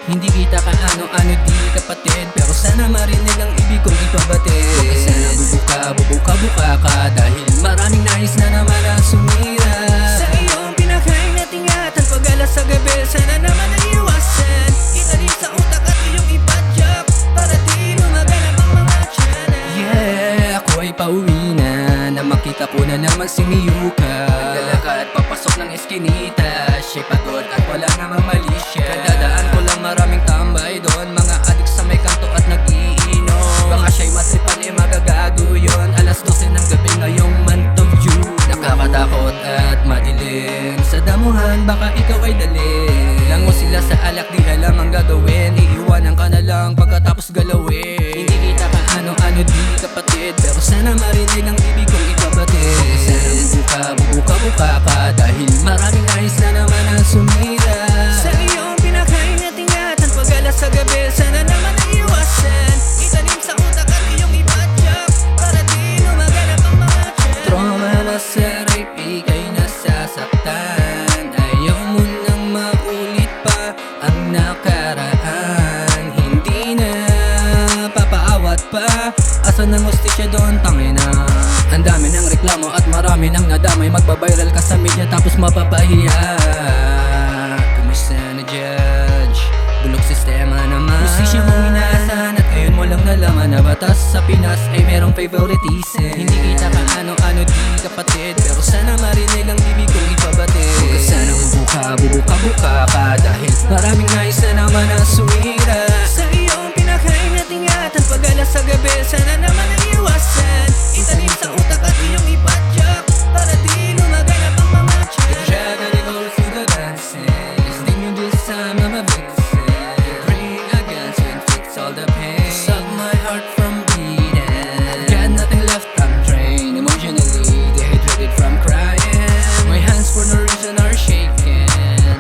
Hindi kita kaano-ano di kapatid, pero sana marinig ang ibig kong ipabatid. Huwag ka sana bubuka ka, dahil maraming nais na naman ang sumira Sa iyong pinakaingat-ingatan pag-alas sa gabi, sana naman ay iwasan. Italin sa utak at iyong ipadyak, para di maganap ang mga tiyanan. Yeah, ako ay pauwi na makita ko na naman si Miyuka. Naglalakad papasok ng eskinita, siya'y pagod at wala namang mali siya. Kadadaan ko lang maraming tambay doon, mga adik sa may kanto at nag-iinom. Baka siya'y masipan magagago yun, alas 12 ng gabi ngayong month of June. Nakakatakot at madilim, sa damuhan baka ikaw ay dalim. Lango sila sa alak, di alam ang gagawin, iiwanan ka na lang pagkatapos galawin. Hindi kita kaano-ano di kapatid, pero sana marinig ang ibig kong ipabatid. Sana bubuka ka, dahil maraming nais na naman ang sumira. Sa iyong pinakaingat-ingatan pag-alas sa gabi, sana naman ay iwasan. Itanim sa utak at iyong ipadyak, para di maganap ang mga tiyanan. Trauma na sa rape, ika'y nasasaktan. Ayaw mo nang maulit pa ang nakaraan. Hindi na papaawat pa, asan ang hostisya doon, tangina. Ang dami ng reklamo at marami nang nadamay, magbabiral ka sa media tapos mapapahiya. Kumusta na judge? Bulok sistema naman. Hustisya mong inaasahan at ngayon mo lang nalaman na batas sa Pinas ay merong favoritism. Hindi kita kaano-ano di kapatid, pero sana marinig ang ibig kong ipabatid. Huwag ka sana bubuka ka, dahil maraming nais na naman ang sumira. Sa iyong pinakaingat-ingatan pag-alas sa gabi, sana naman ay iwasan. Itanim sa utak at iyong ipadyak, para di maganap ang mga tiyanan. Try to go through the dancing, listening you this time I'm a vixen. Bring a gun to inflict all the pain, stop my heart from beating. Got nothing left, I'm drained, emotionally dehydrated from crying. My hands for no reason are shaking,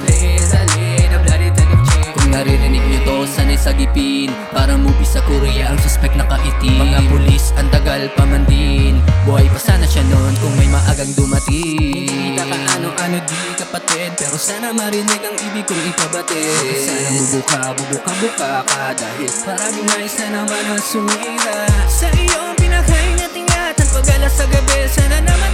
please I need a bloody type of chain. Kung naririnig niyo to, sana'y sagipin, para movie sa Korea ang suspect nakaitim. Mga pulis, ang tagal pa man din, buhay pa sana siya noon kung may maagang dumating. Hindi kita kaano-ano di kapatid, pero sana marinig ang ibig kong ipabatid. Sana bubuka ka, dahil maraming nais na naman ang sumira. Sa iyong pinakaingat-ingatan pag-alas sa gabi, sana naman